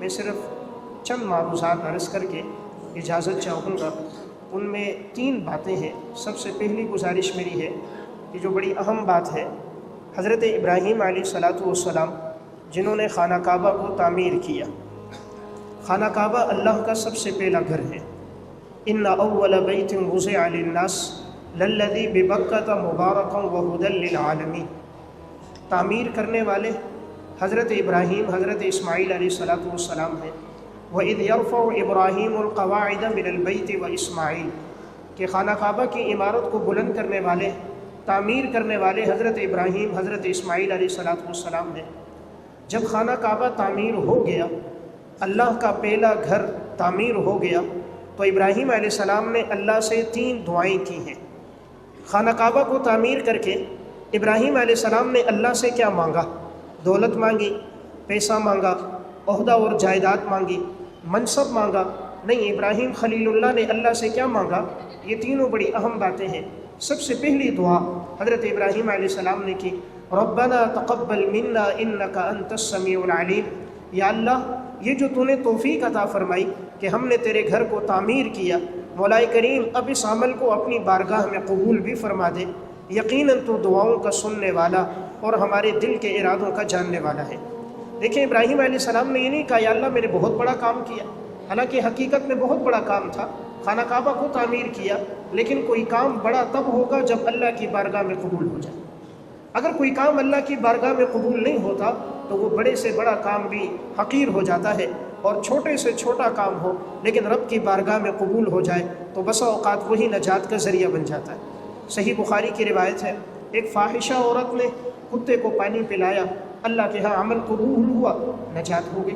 میں صرف چند معروضات عرض کر کے اجازت چاہوں گا۔ ان میں 3 باتیں ہیں۔ سب سے پہلی گزارش میری ہے کہ جو بڑی اہم بات ہے، حضرت ابراہیم علیہ الصلاۃ والسلام جنہوں نے خانہ کعبہ کو تعمیر کیا۔ خانہ کعبہ اللہ کا سب سے پہلا گھر ہے۔ ان اول بیت وضع للناس للذی ببکۃ مبارکا وہدی للعالمین۔ تعمیر کرنے والے حضرت ابراہیم، حضرت اسماعیل علیہ الصلاۃ والسلام ہیں۔ وَإِذْ يَرْفَعُ إِبْرَاهِيمُ الْقَوَاعِدَ مِنَ الْبَيْتِ وَإِسْمَاعِيلُ، کہ خانہ کعبہ کی عمارت کو بلند کرنے والے، تعمیر کرنے والے حضرت ابراہیم، حضرت اسماعیل علیہ الصلاۃ والسلام ہیں۔ جب خانہ کعبہ تعمیر ہو گیا، اللہ کا پہلا گھر تعمیر ہو گیا، تو ابراہیم علیہ السلام نے اللہ سے 3 دعائیں کی ہیں۔ خانہ کعبہ کو تعمیر کر کے ابراہیم علیہ السلام نے اللہ سے کیا مانگا؟ دولت مانگی، پیسہ مانگا، عہدہ اور جائیداد مانگی، منصب مانگا؟ نہیں، ابراہیم خلیل اللہ نے اللہ سے کیا مانگا؟ یہ تینوں بڑی اہم باتیں ہیں۔ سب سے پہلی دعا حضرت ابراہیم علیہ السلام نے کی، ربنا تقبل منا انک انت السمیع العلیم۔ یا اللہ، یہ جو تو نے توفیق عطا فرمائی کہ ہم نے تیرے گھر کو تعمیر کیا، مولا کریم اب اس عمل کو اپنی بارگاہ میں قبول بھی فرما دے۔ یقیناً تو دعاؤں کا سننے والا اور ہمارے دل کے ارادوں کا جاننے والا ہے۔ دیکھیں، ابراہیم علیہ السلام نے یہ نہیں کہا یا اللہ میں نے بہت بڑا کام کیا، حالانکہ حقیقت میں بہت بڑا کام تھا، خانہ کعبہ کو تعمیر کیا، لیکن کوئی کام بڑا تب ہوگا جب اللہ کی بارگاہ میں قبول ہو جائے۔ اگر کوئی کام اللہ کی بارگاہ میں قبول نہیں ہوتا تو وہ بڑے سے بڑا کام بھی حقیر ہو جاتا ہے، اور چھوٹے سے چھوٹا کام ہو لیکن رب کی بارگاہ میں قبول ہو جائے تو بسا اوقات وہی نجات کا ذریعہ بن جاتا ہے۔ صحیح بخاری کی روایت ہے، ایک فاحشہ عورت نے کتے کو پانی پلایا، اللہ کے ہاں عمل قبول ہوا، نجات ہو گئی۔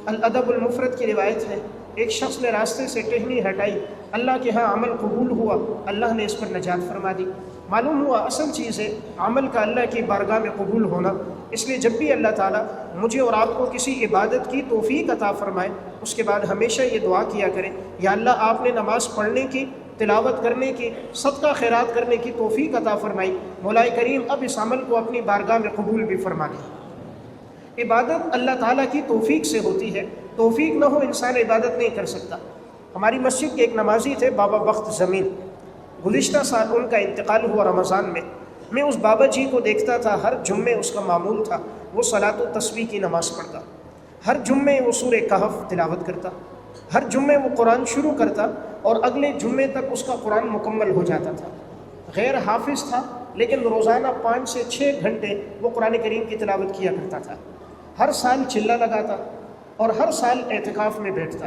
الادب المفرد کی روایت ہے، ایک شخص نے راستے سے ٹہنی ہٹائی، اللہ کے ہاں عمل قبول ہوا، اللہ نے اس پر نجات فرما دی۔ معلوم ہوا اصل چیز ہے عمل کا اللہ کی بارگاہ میں قبول ہونا۔ اس لیے جب بھی اللہ تعالیٰ مجھے اور آپ کو کسی عبادت کی توفیق عطا فرمائے، اس کے بعد ہمیشہ یہ دعا کیا کریں، یا اللہ آپ نے نماز پڑھنے کی، تلاوت کرنے کی، صدقہ خیرات کرنے کی توفیق عطا فرمائی، مولا کریم اب اس عمل کو اپنی بارگاہ میں قبول بھی فرما دے۔ عبادت اللہ تعالیٰ کی توفیق سے ہوتی ہے، توفیق نہ ہو انسان عبادت نہیں کر سکتا۔ ہماری مسجد کے ایک نمازی تھے بابا بخت زمین، گزشتہ سال ان کا انتقال ہوا رمضان میں۔ میں اس بابا جی کو دیکھتا تھا، ہر جمعے اس کا معمول تھا وہ صلاۃ و تسبیح کی نماز پڑھتا، ہر جمعے وہ سورہ کہف تلاوت کرتا، ہر جمعے وہ قرآن شروع کرتا اور اگلے جمعے تک اس کا قرآن مکمل ہو جاتا تھا۔ غیر حافظ تھا لیکن روزانہ 5 سے 6 گھنٹے وہ قرآن کریم کی تلاوت کیا کرتا تھا۔ ہر سال چلہ لگاتا اور ہر سال اعتکاف میں بیٹھتا،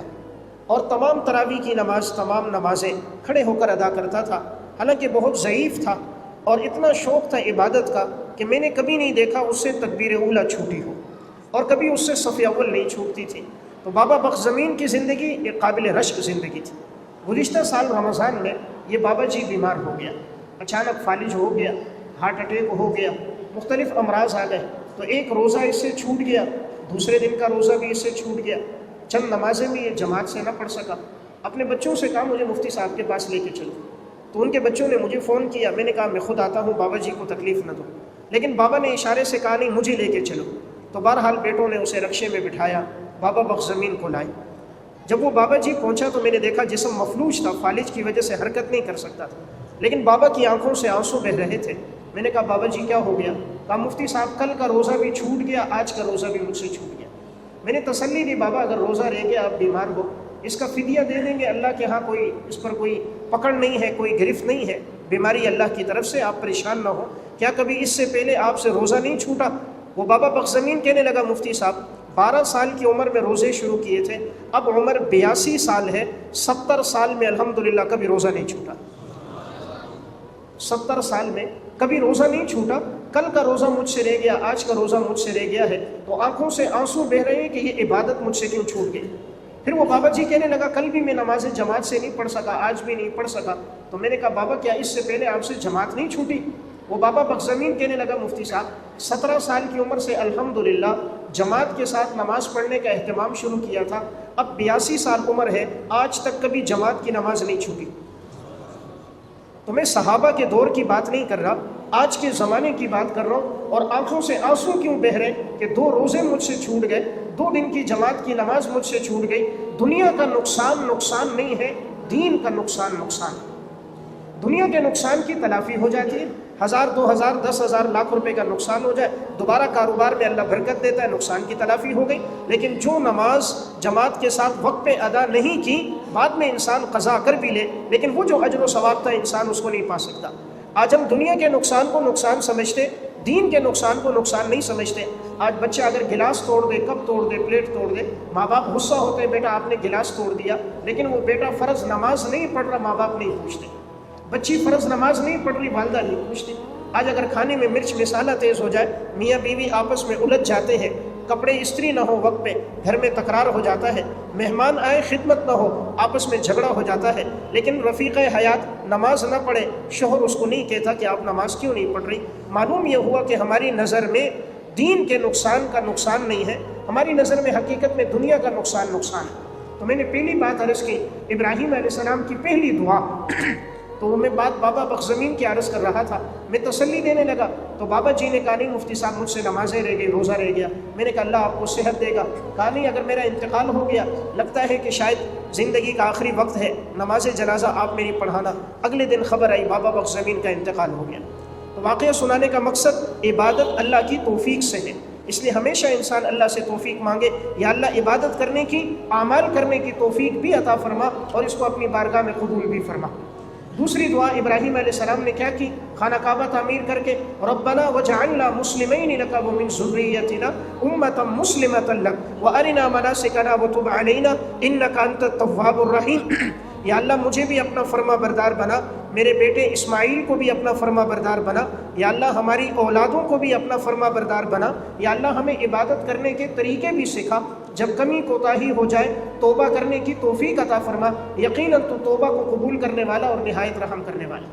اور تمام تراویح کی نماز، تمام نمازیں کھڑے ہو کر ادا کرتا تھا۔ حالانکہ بہت ضعیف تھا اور اتنا شوق تھا عبادت کا کہ میں نے کبھی نہیں دیکھا اس سے تکبیر اولیٰ چھوٹی ہو، اور کبھی اس سے صف اول نہیں چھوٹتی تھی۔ تو بابا بخت زمین کی زندگی ایک قابل رشک زندگی تھی۔ گزشتہ سال رمضان میں یہ بابا جی بیمار ہو گیا، اچانک فالج ہو گیا، ہارٹ اٹیک ہو گیا، مختلف امراض آ گئے، تو ایک روزہ اس سے چھوٹ گیا، دوسرے دن کا روزہ بھی اس سے چھوٹ گیا، چند نمازیں بھی یہ جماعت سے نہ پڑھ سکا۔ اپنے بچوں سے کہا مجھے مفتی صاحب کے پاس لے کے چلو، تو ان کے بچوں نے مجھے فون کیا، میں نے کہا میں خود آتا ہوں، بابا جی کو تکلیف نہ دو، لیکن بابا نے اشارے سے کہا نہیں مجھے لے کے چلو۔ تو بہرحال بیٹوں نے اسے رکشے میں بٹھایا، بابا بخت زمین کو لائے۔ جب وہ بابا جی پہنچا تو میں نے دیکھا جسم مفلوج تھا، فالج کی وجہ سے حرکت نہیں کر سکتا تھا، لیکن بابا کی آنکھوں سے آنسو بہہ رہے تھے۔ میں نے کہا بابا جی کیا ہو گیا؟ کہا مفتی صاحب کل کا روزہ بھی چھوٹ گیا، آج کا روزہ بھی مجھ سے چھوٹ گیا۔ میں نے تسلی دی بابا اگر روزہ رہ گیا، آپ بیمار ہو، اس کا فدیہ دے دیں گے، اللہ کے ہاں کوئی اس پر کوئی پکڑ نہیں ہے، کوئی گرفت نہیں ہے، بیماری اللہ کی طرف سے، آپ پریشان نہ ہو۔ کیا کبھی اس سے پہلے آپ سے روزہ نہیں چھوٹا؟ وہ بابا بخت زمین کہنے لگا مفتی صاحب 12 سال کی عمر میں روزے شروع کیے تھے، اب عمر 82 سال ہے، 70 سال میں الحمدللہ کبھی روزہ نہیں چھوٹا، 70 سال میں کبھی روزہ نہیں چھوٹا۔ کل کا روزہ مجھ سے رہ گیا، آج کا روزہ مجھ سے رہ گیا ہے، تو آنکھوں سے آنسو بہ رہے ہیں کہ یہ عبادت مجھ سے کیوں چھوٹ گئی۔ پھر وہ بابا جی کہنے لگا کل بھی میں نماز جماعت سے نہیں پڑھ سکا، آج بھی نہیں پڑھ سکا۔ تو میں نے کہا بابا کیا اس سے پہلے آپ سے جماعت نہیں چھوٹی؟ وہ بابا بخت زمین کہنے لگا مفتی صاحب 17 سال کی عمر سے الحمدللہ جماعت کے ساتھ نماز پڑھنے کا اہتمام شروع کیا تھا، اب 82 سال عمر ہے، آج تک کبھی جماعت کی نماز نہیں چھوٹی۔ تو میں صحابہ کے دور کی بات نہیں کر رہا، آج کے زمانے کی بات کر رہا ہوں۔ اور آنکھوں سے آنسو کیوں بہہ رہے کہ 2 روزے مجھ سے چھوٹ گئے، 2 دن کی جماعت کی نماز مجھ سے چھوٹ گئی۔ دنیا کا نقصان نقصان نہیں ہے، دین کا نقصان نقصان ہے۔ دنیا کے نقصان کی تلافی ہو جاتی ہے، 1000 2000 10,000 لاکھ روپے کا نقصان ہو جائے، دوبارہ کاروبار میں اللہ برکت دیتا ہے، نقصان کی تلافی ہو گئی۔ لیکن جو نماز جماعت کے ساتھ وقت پہ ادا نہیں کی، بعد میں انسان قضا کر بھی لے، لیکن وہ جو اجر و ثواب تھا انسان اس کو نہیں پا سکتا۔ آج ہم دنیا کے نقصان کو نقصان سمجھتے، دین کے نقصان کو نقصان نہیں سمجھتے۔ آج بچہ اگر گلاس توڑ دے، کپ توڑ دے، پلیٹ توڑ دے، ماں باپ غصہ ہوتے ہیں، بیٹا آپ نے گلاس توڑ دیا، لیکن وہ بیٹا فرض نماز نہیں پڑھ رہا، ماں باپ نہیں پوچھتے۔ بچی فرض نماز نہیں پڑھ رہی، والدہ نہیں پوچھتی۔ آج اگر کھانے میں مرچ مسالہ تیز ہو جائے، میاں بیوی آپس میں الجھ جاتے ہیں، کپڑے استری نہ ہو وقت پہ، گھر میں تکرار ہو جاتا ہے، مہمان آئے خدمت نہ ہو، آپس میں جھگڑا ہو جاتا ہے۔ لیکن رفیق حیات نماز نہ پڑھے، شوہر اس کو نہیں کہتا کہ آپ نماز کیوں نہیں پڑھ رہی۔ معلوم یہ ہوا کہ ہماری نظر میں دین کے نقصان کا نقصان نہیں ہے، ہماری نظر میں حقیقت میں دنیا کا نقصان نقصان ہے۔ تو میں نے پہلی بات عرض کی ابراہیم علیہ السلام کی پہلی دعا، تو وہ میں بات بابا بخزمین کی عرض کر رہا تھا، میں تسلی دینے لگا تو بابا جی نے کہا نہیں مفتی صاحب مجھ سے نمازیں رہ گئی، روزہ رہ گیا۔ میں نے کہا اللہ آپ کو صحت دے گا۔ کہا نہیں اگر میرا انتقال ہو گیا، لگتا ہے کہ شاید زندگی کا آخری وقت ہے، نماز جنازہ آپ میری پڑھانا۔ اگلے دن خبر آئی بابا بخزمین کا انتقال ہو گیا۔ تو واقعہ سنانے کا مقصد عبادت اللہ کی توفیق سے ہے، اس لیے ہمیشہ انسان اللہ سے توفیق مانگے، یا اللہ عبادت کرنے کی، اعمال کرنے کی توفیق بھی عطا فرما اور اس کو اپنی بارگاہ میں قبول بھی فرما۔ دوسری دعا ابراہیم علیہ السلام نے کیا کی؟ خانہ کعبہ تعمیر کر کے ربنا وجعلنا مسلمین لک ومن ذریتنا امۃ مسلمۃ لک وارنا مناسکنا وتب علینا انک انت التواب الرحیم۔ یا اللہ مجھے بھی اپنا فرما بردار بنا، میرے بیٹے اسماعیل کو بھی اپنا فرما بردار بنا، یا اللہ ہماری اولادوں کو بھی اپنا فرما بردار بنا، یا اللہ ہمیں عبادت کرنے کے طریقے بھی سکھا، جب کمی کوتاہی ہو جائے توبہ کرنے کی توفیق عطا فرما، یقیناً تو توبہ کو قبول کرنے والا اور نہایت رحم کرنے والا۔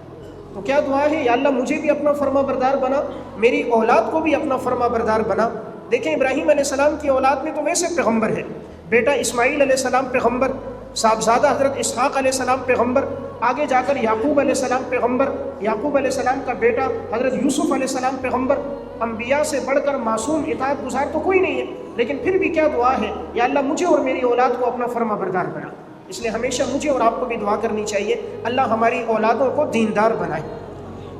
تو کیا دعا ہے؟ یا اللہ مجھے بھی اپنا فرما بردار بنا، میری اولاد کو بھی اپنا فرما بردار بنا۔ دیکھیں ابراہیم علیہ السلام کی اولاد میں تو ویسے پیغمبر ہے، بیٹا اسماعیل علیہ السلام پیغمبر، صاحبزادہ حضرت اسحاق علیہ السلام پیغمبر، آگے جا کر یعقوب علیہ السلام پیغمبر، یعقوب علیہ السلام کا بیٹا حضرت یوسف علیہ السلام پیغمبر۔ انبیاء سے بڑھ کر معصوم اطاعت گزار تو کوئی نہیں ہے، لیکن پھر بھی کیا دعا ہے؟ یا اللہ مجھے اور میری اولاد کو اپنا فرما بردار بنا۔ اس لیے ہمیشہ مجھے اور آپ کو بھی دعا کرنی چاہیے اللہ ہماری اولادوں کو دیندار بنائے۔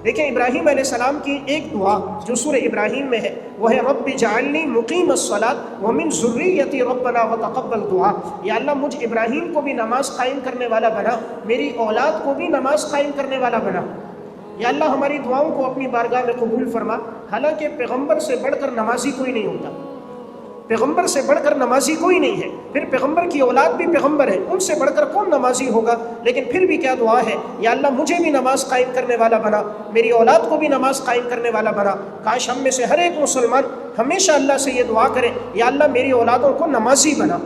دیکھیں ابراہیم علیہ السلام کی ایک دعا جو سورہ ابراہیم میں ہے وہ ہے رب اجعلنی مقیم الصلاۃ ومن ذریتی ربنا وتقبل دعا۔ یا اللہ مجھ ابراہیم کو بھی نماز قائم کرنے والا بنا، میری اولاد کو بھی نماز قائم کرنے والا بنا۔ یا اللہ ہماری دعاؤں کو اپنی بارگاہ میں قبول فرما۔ حالانکہ پیغمبر سے بڑھ کر نمازی کوئی نہیں ہوتا، پیغمبر سے بڑھ کر نمازی کوئی نہیں ہے، پھر پیغمبر کی اولاد بھی پیغمبر ہے، ان سے بڑھ کر کون نمازی ہوگا؟ لیکن پھر بھی کیا دعا ہے؟ یا اللہ مجھے بھی نماز قائم کرنے والا بنا، میری اولاد کو بھی نماز قائم کرنے والا بنا۔ کاش ہم میں سے ہر ایک مسلمان ہمیشہ اللہ سے یہ دعا کرے یا اللہ میری اولادوں کو نمازی بنا۔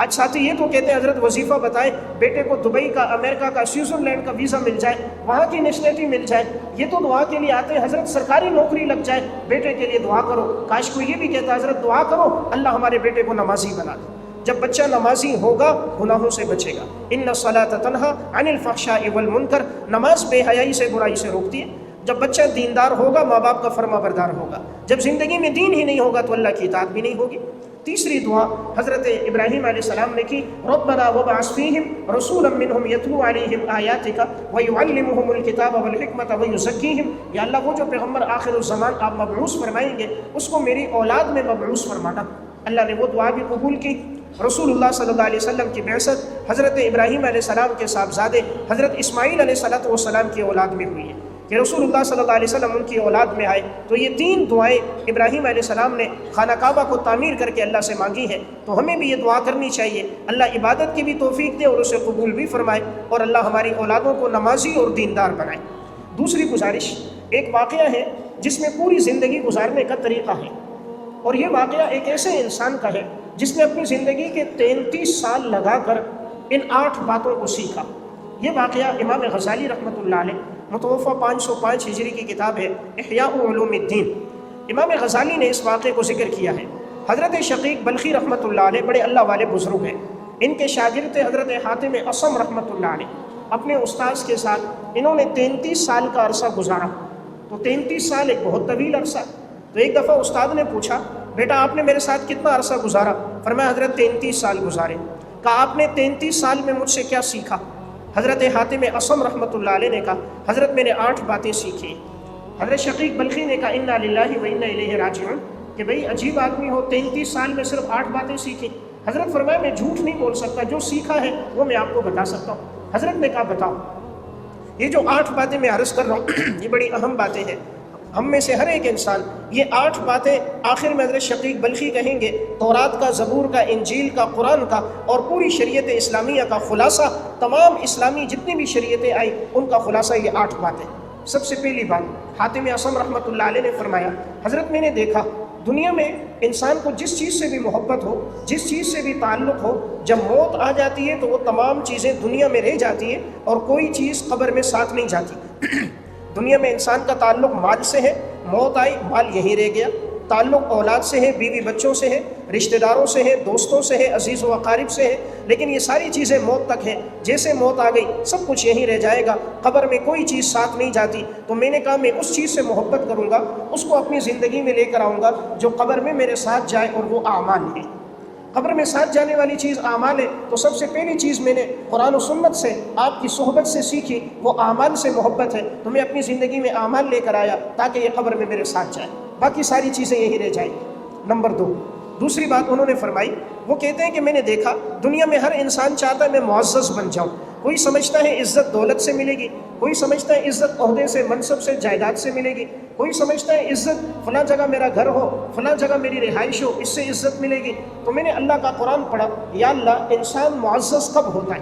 آج ساتھی یہ تو کہتے ہیں حضرت وظیفہ بتائیں، بیٹے کو دبئی کا، امریکہ کا، سوئٹزرلینڈ کا ویزا مل جائے، وہاں کی نیشنلٹی مل جائے، یہ تو دعا کے لیے آتے ہیں حضرت سرکاری نوکری لگ جائے، بیٹے کے لیے دعا کرو۔ کاش کوئی یہ بھی کہتا ہے حضرت دعا کرو اللہ ہمارے بیٹے کو نمازی بنا دے۔ جب بچہ نمازی ہوگا گناہوں سے بچے گا، ان الصلاۃ تنہی عن الفحشاء والمنکر، نماز بے حیائی سے، برائی سے روکتی ہے۔ جب بچہ دیندار ہوگا ماں باپ کا فرما بردار ہوگا، جب زندگی میں دین ہی نہیں ہوگا تو اللہ کی اطاعت بھی نہیں ہوگی۔ تیسری دعا حضرت ابراہیم علیہ السلام نے کی ربنا وابعث فیہم رسولا منہم یتلو علیہم آیاتک ویعلمہم الکتاب والحکمۃ ویزکیہم۔ یا اللہ وہ جو پیغمبر آخر الزمان آپ مبعوث فرمائیں گے اس کو میری اولاد میں مبعوث فرمانا۔ اللہ نے وہ دعا بھی قبول کی۔ رسول اللہ صلی اللہ علیہ وسلم کی بعثت حضرت ابراہیم علیہ السلام کے صاحبزادے حضرت اسماعیل علیہ السلام کی اولاد میں ہوئی ہے کہ رسول اللہ صلی اللہ علیہ وسلم ان کی اولاد میں آئے۔ تو یہ 3 دعائیں ابراہیم علیہ السلام نے خانہ کعبہ کو تعمیر کر کے اللہ سے مانگی ہیں، تو ہمیں بھی یہ دعا کرنی چاہیے اللہ عبادت کی بھی توفیق دے اور اسے قبول بھی فرمائے، اور اللہ ہماری اولادوں کو نمازی اور دیندار بنائے۔ دوسری گزارش، ایک واقعہ ہے جس میں پوری زندگی گزارنے کا طریقہ ہے، اور یہ واقعہ ایک ایسے انسان کا ہے جس نے اپنی زندگی کے 33 سال لگا کر ان 8 باتوں کو سیکھا۔ یہ واقعہ امام غزالی رحمۃ اللہ علیہ متوفہ 505 ہجری کی کتاب ہے احیاء علوم الدین، امام غزالی نے اس واقعے کو ذکر کیا ہے۔ حضرت شقیق بلخی رحمۃ اللہ علیہ بڑے اللہ والے بزرگ ہیں، ان کے شاگرد تھے حضرت حاتم اصم رحمۃ اللہ علیہ، اپنے استاذ کے ساتھ انہوں نے 33 سال کا عرصہ گزارا. تو 33 سال ایک بہت طویل عرصہ. تو ایک دفعہ استاد نے پوچھا بیٹا آپ نے میرے ساتھ کتنا عرصہ گزارا؟ فرمایا حضرت 33 سال گزارے. کہا آپ نے 33 سال میں مجھ سے کیا سیکھا؟ حضرت حاتم اصم رحمۃ اللہ علیہ نے کہا حضرت میں نے 8 باتیں سیکھی. حضرت شقیق بلخی نے کہا انا للہ و انا الیہ راجعون کہ بھئی عجیب آدمی ہو، 33 سال میں صرف 8 باتیں سیکھی. حضرت فرمایا میں جھوٹ نہیں بول سکتا، جو سیکھا ہے وہ میں آپ کو بتا سکتا ہوں. حضرت نے کہا بتاؤ. یہ جو 8 باتیں میں عرض کر رہا ہوں یہ بڑی اہم باتیں ہیں. ہم میں سے ہر ایک انسان یہ 8 باتیں آخر میں حضرت شقیق بلخی کہیں گے تورات کا، زبور کا، انجیل کا، قرآن کا اور پوری شریعت اسلامیہ کا خلاصہ، تمام اسلامی جتنی بھی شریعتیں آئی ان کا خلاصہ یہ 8 باتیں. سب سے پہلی بات حاتم اصم رحمۃ اللہ علیہ نے فرمایا حضرت میں نے دیکھا دنیا میں انسان کو جس چیز سے بھی محبت ہو، جس چیز سے بھی تعلق ہو، جب موت آ جاتی ہے تو وہ تمام چیزیں دنیا میں رہ جاتی ہیں اور کوئی چیز قبر میں ساتھ نہیں جاتی. دنیا میں انسان کا تعلق مال سے ہے، موت آئی مال یہیں رہ گیا. تعلق اولاد سے ہے، بیوی بچوں سے ہے، رشتہ داروں سے ہے، دوستوں سے ہے، عزیز و اقارب سے ہے، لیکن یہ ساری چیزیں موت تک ہیں. جیسے موت آ گئی سب کچھ یہیں رہ جائے گا، قبر میں کوئی چیز ساتھ نہیں جاتی. تو میں نے کہا میں اس چیز سے محبت کروں گا، اس کو اپنی زندگی میں لے کر آؤں گا جو قبر میں میرے ساتھ جائے، اور وہ اعمال ہے. قبر میں ساتھ جانے والی چیز اعمال ہے. تو سب سے پہلی چیز میں نے قرآن و سنت سے، آپ کی صحبت سے سیکھی، وہ اعمال سے محبت ہے. تو میں اپنی زندگی میں اعمال لے کر آیا تاکہ یہ قبر میں میرے ساتھ جائے، باقی ساری چیزیں یہی رہ جائیں. نمبر 2، دوسری بات انہوں نے فرمائی، وہ کہتے ہیں کہ میں نے دیکھا دنیا میں ہر انسان چاہتا ہے میں معزز بن جاؤں. کوئی سمجھتا ہے عزت دولت سے ملے گی، کوئی سمجھتا ہے عزت عہدے سے، منصب سے، جائیداد سے ملے گی، کوئی سمجھتا ہے عزت فلاں جگہ میرا گھر ہو، فلاں جگہ میری رہائش ہو، اس سے عزت ملے گی. تو میں نے اللہ کا قرآن پڑھا، یا اللہ انسان معزز کب ہوتا ہے،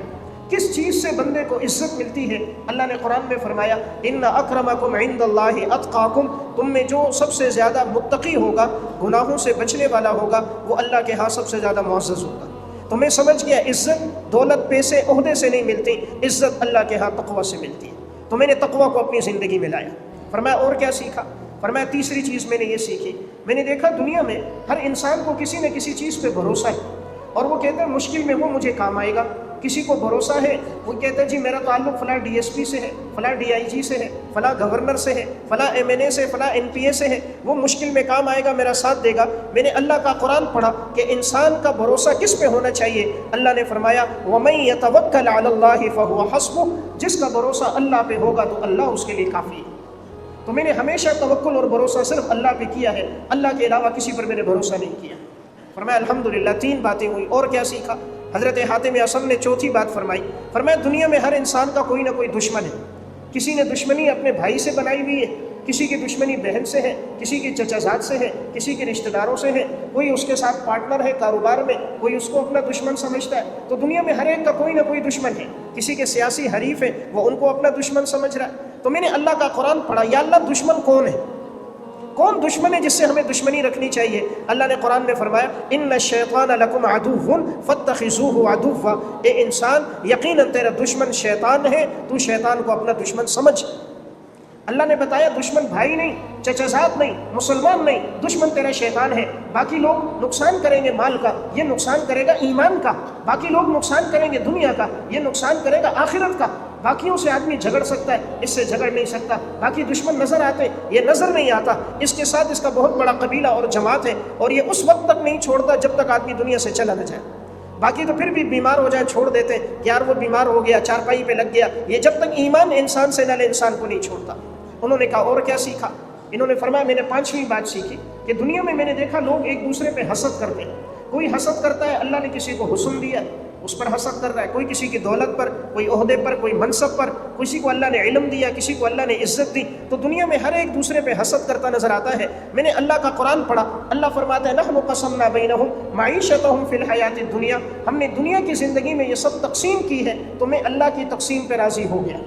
کس چیز سے بندے کو عزت ملتی ہے؟ اللہ نے قرآن میں فرمایا ان اکرمکم عند اللہ اتقاکم، تم میں جو سب سے زیادہ متقی ہوگا، گناہوں سے بچنے والا ہوگا، وہ اللہ کے ہاں سب سے زیادہ معزز ہوگا. تو میں سمجھ گیا عزت دولت پیسے عہدے سے نہیں ملتی، عزت اللہ کے ہاں تقوی سے ملتی ہے. تو میں نے تقوی کو اپنی زندگی میں لایا. فرمایا اور کیا سیکھا؟ فرمایا تیسری چیز میں نے یہ سیکھی، میں نے دیکھا دنیا میں ہر انسان کو کسی نہ کسی چیز پہ بھروسہ ہے، اور وہ کہتا ہے مشکل میں وہ مجھے کام آئے گا. کسی کو بھروسہ ہے، وہ کہتا ہے جی میرا تعلق فلاں ڈی ایس پی سے ہے، فلاں ڈی آئی جی سے ہے، فلاں گورنر سے ہے، فلاں ایم این اے سے، فلاں این پی اے سے ہے، وہ مشکل میں کام آئے گا، میرا ساتھ دے گا. میں نے اللہ کا قرآن پڑھا کہ انسان کا بھروسہ کس پہ ہونا چاہیے. اللہ نے فرمایا وَمَن يَتَوَكَّلْ عَلَى اللَّهِ فَهُوَ حَسْبُهُ، جس کا بھروسہ اللہ پہ ہوگا تو اللہ اس کے لیے کافی ہے. تو میں نے ہمیشہ توکل اور بھروسہ صرف اللہ پہ کیا ہے، اللہ کے علاوہ کسی پر میں نے بھروسہ نہیں کیا. فرمایا الحمدللہ 3 باتیں ہوئی. اور کیا سیکھا؟ حضرت حاتم اصم نے چوتھی بات فرمائی، فرمایا دنیا میں ہر انسان کا کوئی نہ کوئی دشمن ہے. کسی نے دشمنی اپنے بھائی سے بنائی ہوئی ہے، کسی کی دشمنی بہن سے ہے، کسی کی چچا زاد سے ہے، کسی کے رشتہ داروں سے ہے، کوئی اس کے ساتھ پارٹنر ہے کاروبار میں، کوئی اس کو اپنا دشمن سمجھتا ہے. تو دنیا میں ہر ایک کا کوئی نہ کوئی دشمن ہے. کسی کے سیاسی حریف ہے، وہ ان کو اپنا دشمن سمجھ رہا ہے. تو میں نے اللہ کا قرآن پڑھا، یا اللہ دشمن کون ہے، کون دشمن ہے جس سے ہمیں دشمنی رکھنی چاہیے؟ اللہ نے قرآن میں فرمایا ان الشیطان لکم عدو فاتخذوہ عدوا، اے انسان یقیناً تیرا دشمن شیطان ہے، تو شیطان کو اپنا دشمن سمجھ. اللہ نے بتایا دشمن بھائی نہیں، چچا زاد نہیں، مسلمان نہیں، دشمن تیرا شیطان ہے. باقی لوگ نقصان کریں گے مال کا، یہ نقصان کرے گا ایمان کا. باقی لوگ نقصان کریں گے دنیا کا، یہ نقصان کرے گا آخرت کا. باقیوں سے آدمی جھگڑ سکتا ہے، اس سے جھگڑ نہیں سکتا. باقی دشمن نظر آتے، یہ نظر نہیں آتا. اس کے ساتھ اس کا بہت بڑا قبیلہ اور جماعت ہے، اور یہ اس وقت تک نہیں چھوڑتا جب تک آدمی دنیا سے چلا نہ جائے. باقی تو پھر بھی بیمار ہو جائے چھوڑ دیتے ہیں کہ یار وہ بیمار ہو گیا، چارپائی پہ لگ گیا. یہ جب تک ایمان انسان سے نہ لے انسان کو نہیں چھوڑتا. انہوں نے کہا اور کیا سیکھا؟ انہوں نے فرمایا میں نے 5ویں بات سیکھی کہ دنیا میں نے دیکھا لوگ ایک دوسرے پہ حسد کرتے ہیں. کوئی حسد کرتا ہے اللہ نے کسی کو حسن دیا اس پر حسد کر رہا ہے، کوئی کسی کی دولت پر، کوئی عہدے پر، کوئی منصب پر، کسی کو اللہ نے علم دیا، کسی کو اللہ نے عزت دی. تو دنیا میں ہر ایک دوسرے پہ حسد کرتا نظر آتا ہے. میں نے اللہ کا قرآن پڑھا، اللہ فرماتا ہے نحن قسمنا بینہم معیشتہم فی الحیات الدنیا، ہم نے دنیا کی زندگی میں یہ سب تقسیم کی ہے تو میں اللہ کی تقسیم پہ راضی ہو گیا.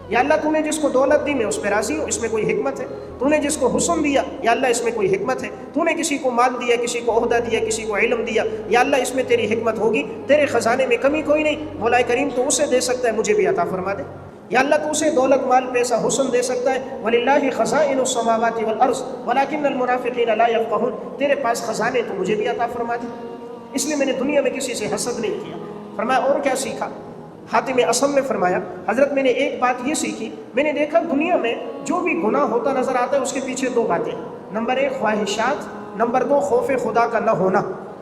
یا اللہ تو نے جس کو دولت دی میں اس پہ راضی ہوں، اس میں کوئی حکمت ہے. تو نے جس کو حسن دیا یا اللہ اس میں کوئی حکمت ہے. تو نے کسی کو مال دیا، کسی کو عہدہ دیا، کسی کو علم دیا، یا اللہ اس میں تیری حکمت ہوگی. تیرے خزانے میں کمی کوئی نہیں. مولا کریم تو اسے دے سکتا ہے، مجھے بھی عطا فرما دے. یا اللہ تو اسے دولت مال پیسہ حسن دے سکتا ہے. وَلِلَّهِ خَزَائِنُ السَّمَاوَاتِ وَالْأَرْضِ وَلَكِنَّ الْمُنَافِقِينَ لَا يَفْقَهُونَ، تیرے پاس خزانے تو مجھے بھی عطا فرما دے. اس لیے میں نے دنیا میں کسی سے حسد نہیں کیا. فرمایا اور کیا سیکھا؟ حاتم اسم نے فرمایا حضرت میں نے ایک بات یہ سیکھی، میں نے دیکھا دنیا میں جو بھی گناہ ہوتا نظر آتا ہے اس کے پیچھے دو باتیں، نمبر 1 خواہشات، نمبر 2 خوف خدا کا نہ ہونا۔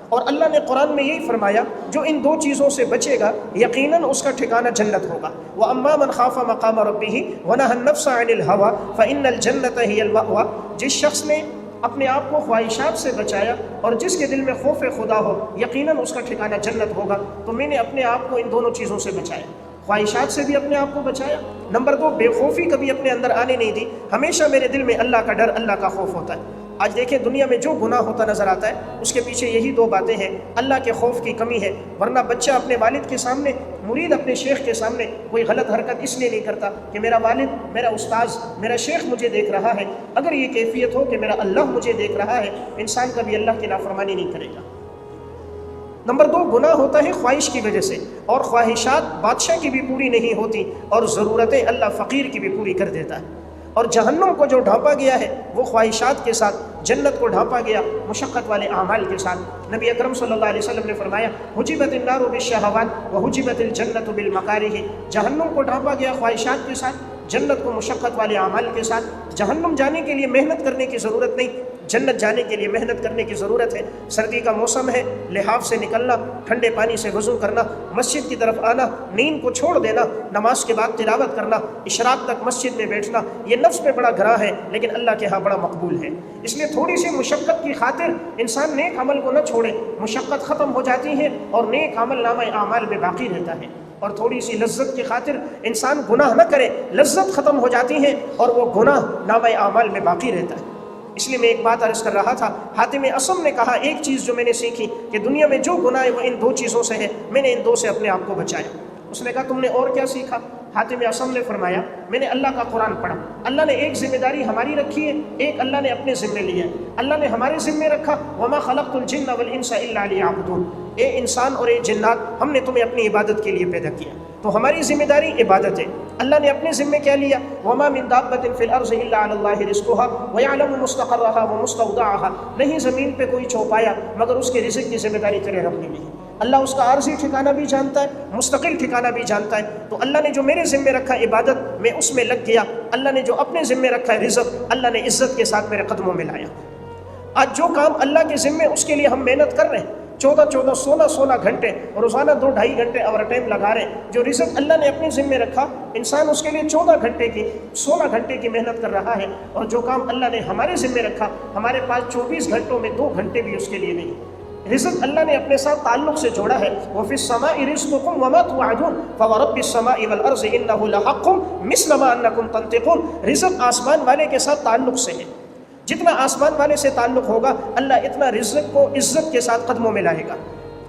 اور اللہ نے قرآن میں یہی فرمایا جو ان دو چیزوں سے بچے گا یقیناً اس کا ٹھکانہ جنت ہوگا۔ وَأَمَّا مَنْ خَافَ مَقَامَ رَبِّهِ وَنَهَى النَّفْسَ عَنِ الْهَوَىٰ فَإِنَّ الْجَنَّةَ هِيَ الْمَأْوَىٰ، جس شخص نے اپنے آپ کو خواہشات سے بچایا اور جس کے دل میں خوف خدا ہو یقیناً اس کا ٹھکانہ جنت ہوگا۔ تو میں نے اپنے آپ کو ان دونوں چیزوں سے بچایا، خواہشات سے بھی اپنے آپ کو بچایا، نمبر 2 بے خوفی کبھی اپنے اندر آنے نہیں دی، ہمیشہ میرے دل میں اللہ کا ڈر، اللہ کا خوف ہوتا ہے۔ آج دیکھیں دنیا میں جو گناہ ہوتا نظر آتا ہے اس کے پیچھے یہی دو باتیں ہیں، اللہ کے خوف کی کمی ہے، ورنہ بچہ اپنے والد کے سامنے، مرید اپنے شیخ کے سامنے کوئی غلط حرکت اس لیے نہیں کرتا کہ میرا والد، میرا استاذ، میرا شیخ مجھے دیکھ رہا ہے۔ اگر یہ کیفیت ہو کہ میرا اللہ مجھے دیکھ رہا ہے، انسان کبھی اللہ کی نافرمانی نہیں کرے گا۔ نمبر 2 گناہ ہوتا ہے خواہش کی وجہ سے، اور خواہشات بادشاہ کی بھی پوری نہیں ہوتی اور ضرورتیں اللہ فقیر کی بھی پوری کر دیتا ہے۔ اور جہنم کو جو ڈھانپا گیا ہے وہ خواہشات کے ساتھ، جنت کو ڈھانپا گیا مشقت والے اعمال کے ساتھ۔ نبی اکرم صلی اللہ علیہ وسلم نے فرمایا حجبت النار بالشہوات وحجبت الجنت بالمکارہ، جہنم کو ڈھانپا گیا خواہشات کے ساتھ، جنت کو مشقت والے اعمال کے ساتھ۔ جہنم جانے کے لیے محنت کرنے کی ضرورت نہیں، جنت جانے کے لیے محنت کرنے کی ضرورت ہے۔ سردی کا موسم ہے، لحاف سے نکلنا، ٹھنڈے پانی سے وضو کرنا، مسجد کی طرف آنا، نیند کو چھوڑ دینا، نماز کے بعد تلاوت کرنا، اشراق تک مسجد میں بیٹھنا، یہ نفس میں بڑا گراں ہے لیکن اللہ کے ہاں بڑا مقبول ہے۔ اس لیے تھوڑی سی مشقت کی خاطر انسان نیک عمل کو نہ چھوڑے، مشقت ختم ہو جاتی ہے اور نیک عمل نامہ اعمال میں باقی رہتا ہے۔ اور تھوڑی سی لذت کی خاطر انسان گناہ نہ کرے، لذت ختم ہو جاتی ہے اور وہ گناہ نامہ اعمال میں باقی رہتا ہے۔ اس لیے میں ایک بات عرض کر رہا تھا، حاتم اسم نے کہا ایک چیز جو میں نے سیکھی کہ دنیا میں جو گناہ ہے وہ ان دو چیزوں سے ہے، میں نے ان دو سے اپنے آپ کو بچایا۔ اس نے کہا تم نے اور کیا سیکھا؟ حاتم اسم نے فرمایا میں نے اللہ کا قرآن پڑھا، اللہ نے ایک ذمہ داری ہماری رکھی ہے، ایک اللہ نے اپنے ذمے لیا ہے، اللہ نے ہمارے ذمے رکھا وما خلقت الجن والانس الا لیعبدون، اے انسان اور اے جنات ہم نے تمہیں اپنی عبادت کے لیے پیدا کیا، تو ہماری ذمہ داری عبادت ہے۔ اللہ نے اپنے ذمے کیا لیا؟ وما من دابۃ فی الارض الا علی اللہ رزقها ویعلم مستقرها ومستودعها، نہیں زمین پہ کوئی چوپایا مگر اس کے رزق کی ذمہ داری تیرے رب نے لی۔ اللہ اس کا عارضی ٹھکانہ بھی جانتا ہے، مستقل ٹھکانہ بھی جانتا ہے۔ تو اللہ نے جو میرے ذمے رکھا عبادت، میں اس میں لگ گیا، اللہ نے جو اپنے ذمے رکھا ہے رزق، اللہ نے عزت کے ساتھ میرے قدموں میں لایا۔ آج جو کام اللہ کے ذمے اس کے لیے ہم محنت کر رہے ہیں، 16 گھنٹے روزانہ 2-2.5 گھنٹے اوور ٹائم لگا رہے ہیں، جو رزق اللہ نے اپنے ذمے رکھا انسان اس کے لیے 16 گھنٹے کی محنت کر رہا ہے، اور جو کام اللہ نے ہمارے ذمے رکھا ہمارے پاس 24 گھنٹوں میں 2 گھنٹے بھی اس کے لیے نہیں۔ رزق اللہ نے اپنے ساتھ تعلق سے جوڑا ہے، وَفِي السَّمَاءِ رِزْقُكُمْ وَمَا تُوعَدُونَ فَوَرَبِّ السَّمَاءِ وَالْأَرْضِ إِنَّهُ لَحَقٌّ مِثْلَ مَا أَنَّكُمْ تَنطِقُونَ، رزق آسمان والے کے ساتھ تعلق سے ہے، جتنا آسمان والے سے تعلق ہوگا اللہ اتنا رزق کو عزت کے ساتھ قدموں میں لائے گا۔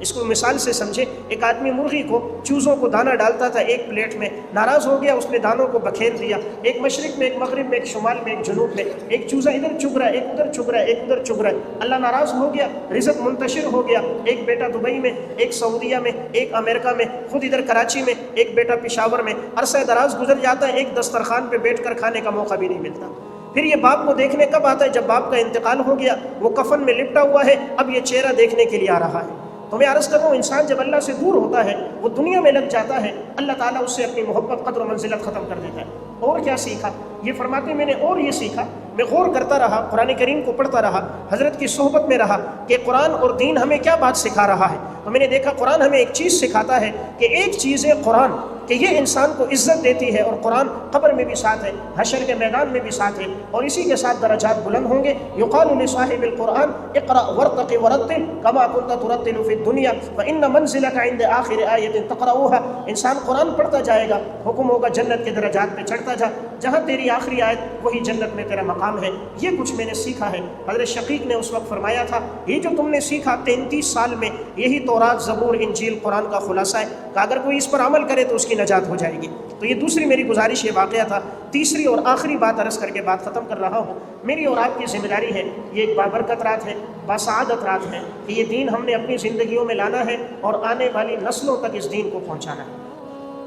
اس کو مثال سے سمجھے، ایک آدمی مرغی کو، چوزوں کو دانہ ڈالتا تھا ایک پلیٹ میں، ناراض ہو گیا، اس نے دانوں کو بکھیر دیا، ایک مشرق میں، ایک مغرب میں، ایک شمال میں، ایک جنوب میں، ایک چوزہ ادھر چگ رہا ہے، ایک ادھر چگ رہا ہے، ایک ادھر چگ رہا ہے، اللہ ناراض ہو گیا، رزق منتشر ہو گیا، ایک بیٹا دبئی میں، ایک سعودیہ میں، ایک امریکہ میں، خود ادھر کراچی میں، ایک بیٹا پشاور میں، عرصہ دراز گزر جاتا ہے، ایک دسترخوان پہ بیٹھ کر کھانے کا موقع بھی نہیں ملتا۔ پھر یہ باپ کو دیکھنے کب آتا ہے؟ جب باپ کا انتقال ہو گیا، وہ کفن میں لپٹا ہوا ہے، اب یہ چہرہ دیکھنے کے لیے آ رہا ہے۔ تو میں عرض کر رہا ہوں انسان جب اللہ سے دور ہوتا ہے، وہ دنیا میں لگ جاتا ہے، اللہ تعالیٰ اس سے اپنی محبت، قدر و منزلت ختم کر دیتا ہے۔ اور کیا سیکھا؟ یہ فرماتے ہیں میں نے اور یہ سیکھا، میں غور کرتا رہا، قرآن کریم کو پڑھتا رہا، حضرت کی صحبت میں رہا کہ قرآن اور دین ہمیں کیا بات سکھا رہا ہے۔ تو میں نے دیکھا قرآن ہمیں ایک چیز سکھاتا ہے کہ ایک چیز ہے قرآن کہ یہ انسان کو عزت دیتی ہے، اور قرآن قبر میں بھی ساتھ ہے، حشر کے میدان میں بھی ساتھ ہے، اور اسی کے ساتھ درجات بلند ہوں گے۔ یقال لصاحب القرآن اقرأ ورتق ورتل كما كنت ترتل في الدنيا فإن منزلك عند آخر آية تقرأها، انسان قرآن پڑھتا جائے گا، حکم ہوگا جنت کے درجات پہ چڑھتا جا، جہاں تیری آخری آیت وہی جنت میں تیرا مقام ہے۔ یہ کچھ میں نے سیکھا ہے۔ حضرت شقیق نے اس وقت فرمایا تھا یہ جو تم نے سیکھا 33 سال میں، یہی تورات، زبور، انجیل، قرآن کا خلاصہ ہے کہ اگر کوئی اس پر عمل کرے تو اس کی نجات ہو جائے گی۔ تو یہ دوسری میری گزارش یہ واقعہ تھا۔ تیسری اور آخری بات عرض کر کے بات ختم کر رہا ہوں، میری اور آپ کی ذمہ داری ہے، یہ ایک بابرکت رات ہے، باسعادت رات ہے کہ یہ دین ہم نے اپنی زندگیوں میں لانا ہے اور آنے والی نسلوں تک اس دین کو پہنچانا ہے۔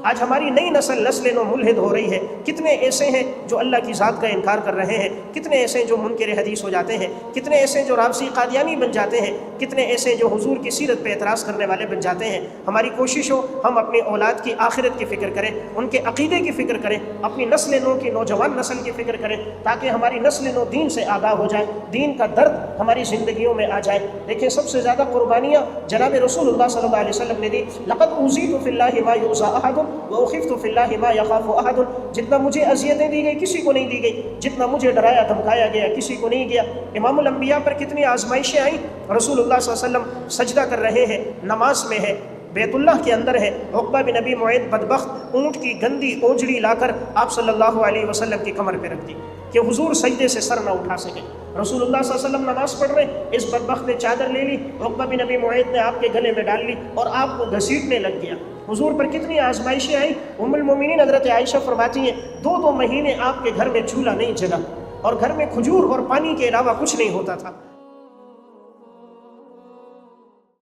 آج ہماری نئی نسل نو ملحد ہو رہی ہے. کتنے ایسے ہیں جو اللہ کی ذات کا انکار کر رہے ہیں, کتنے ایسے جو منکر حدیث ہو جاتے ہیں, کتنے ایسے جو رافضی قادیانی بن جاتے ہیں, کتنے ایسے جو حضور کی سیرت پہ اعتراض کرنے والے بن جاتے ہیں. ہماری کوشش ہو ہم اپنی اولاد کی آخرت کی فکر کریں, ان کے عقیدے کی فکر کریں, اپنی نسل نو کی نوجوان نسل کی فکر کریں, تاکہ ہماری نسل نو دین سے آگاہ ہو جائے, دین کا درد ہماری زندگیوں میں آ جائے. دیکھیں سب سے زیادہ قربانیاں جناب رسول اللہ صلی اللہ علیہ وسلم نے دی. لقد اوذیت فی اللہ ما یؤذی احد واخفت فی اللہ ما یخاف احد. جتنا مجھے اذیتیں دی گئی کسی کو نہیں دی گئی, جتنا مجھے ڈرایا دھمکایا گیا کسی کو نہیں گیا. امام الانبیاء پر کتنی آزمائشیں آئیں. رسول اللہ صلی اللہ علیہ وسلم سجدہ کر رہے ہیں, نماز میں ہے, بیت اللہ کے اندر ہے. عقبہ بن ابی معیط بدبخت اونٹ کی گندی اوجڑی لا کر آپ صلی اللہ علیہ وسلم کی کمر پہ رکھ دی کہ حضور سجدے سے سر نہ اٹھا سکے. رسول اللہ صلی اللہ علیہ وسلم نماز پڑھ رہے, اس بدبخت نے چادر لے لی, عقبہ بن ابی معیط نے آپ کے گلے میں ڈال لی اور آپ کو گھسیٹنے لگ گیا. حضور پر کتنی آزمائشیں آئیں. ام المومنین حضرت عائشہ فرماتی ہیں 2 مہینے آپ کے گھر میں چولہا نہیں جلا اور گھر میں کھجور اور پانی کے علاوہ کچھ نہیں ہوتا تھا.